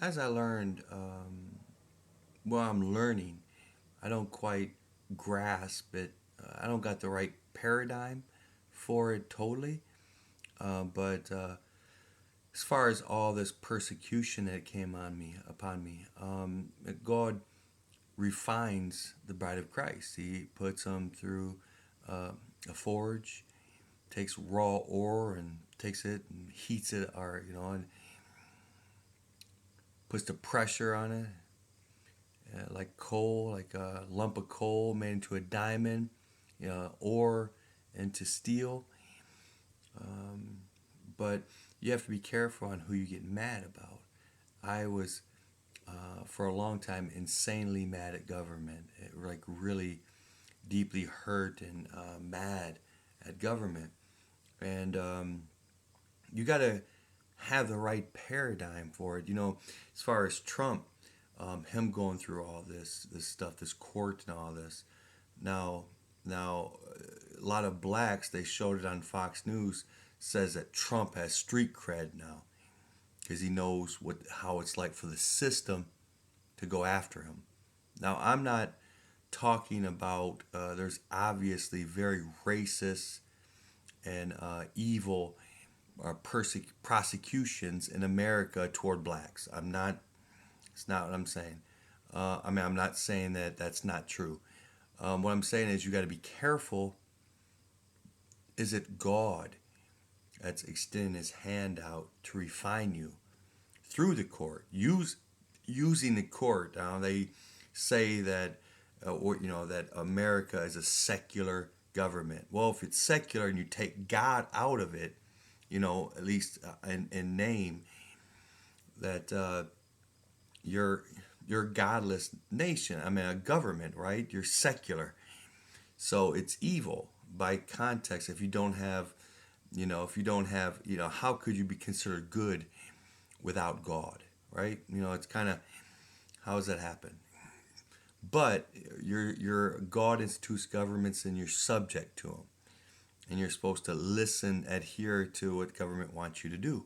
As I learned, well, I'm learning. I don't quite grasp it. I don't got the right paradigm for it totally. But as far as all this persecution that came upon me, God refines the bride of Christ. He puts them through uh, a forge, takes raw ore and takes it and heats it, or and puts the pressure on it, like coal, like a lump of coal made into a diamond, ore into steel. But you have to be careful on who you get mad about. I was, for a long time, insanely mad at government, like really deeply hurt and mad at government. And you got to have the right paradigm for it. As far as Trump, him going through all this stuff, this court and all this. Now, now, a lot of blacks, they showed it on Fox News, says that Trump has street cred now because he knows how it's like for the system to go after him. Now, I'm not talking about. There's obviously very racist and evil prosecutions in America toward blacks. I'm not. It's not what I'm saying. I'm not saying that that's not true. What I'm saying is you got to be careful. Is it God that's extending His hand out to refine you through the court? Using the court. Now they say that, or that America is a secular government. Well, if it's secular and you take God out of it, at least in name, that you're a godless nation. I mean, a government, right? You're secular, so it's evil by context. If you don't have, how could you be considered good without God, right? It's kind of how does that happen? But God institutes governments and you're subject to them, and you're supposed to listen, adhere to what government wants you to do.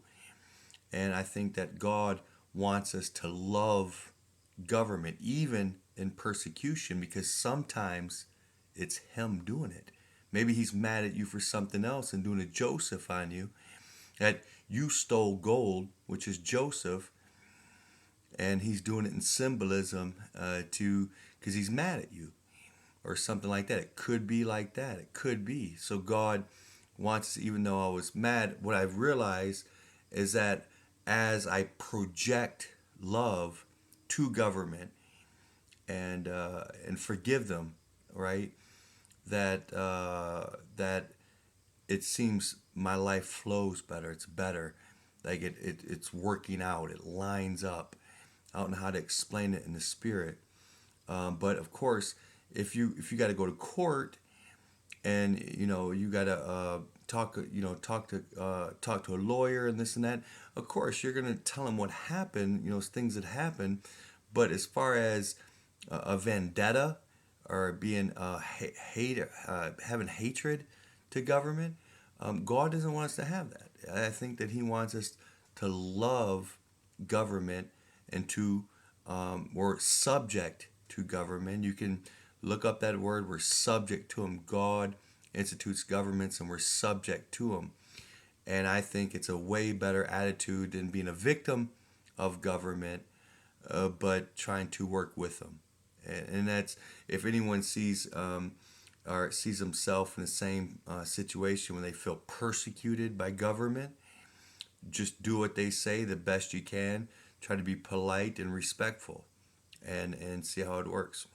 And I think that God wants us to love government, even in persecution, because sometimes it's Him doing it. Maybe He's mad at you for something else and doing a Joseph on you. That you stole gold, which is Joseph, and He's doing it in symbolism to because He's mad at you or something like that. It could be like that. It could be. So God wants, even though I was mad, what I've realized is that as I project love to government and forgive them, right? That it seems my life flows better. It's better. Like it's working out. It lines up. I don't know how to explain it in the spirit. But of course, if you got to go to court and you got to talk to a lawyer and this and that, of course you're gonna tell them what happened, things that happened. But as far as a vendetta or being hate having hatred to government, God doesn't want us to have that. I think that He wants us to love government and to we're subject to government. You can look up that word. We're subject to Him. God institutes governments and we're subject to Him. And I think it's a way better attitude than being a victim of government, but trying to work with them. And that's if anyone sees or sees himself in the same situation when they feel persecuted by government, just do what they say the best you can. Try to be polite and respectful, and see how it works.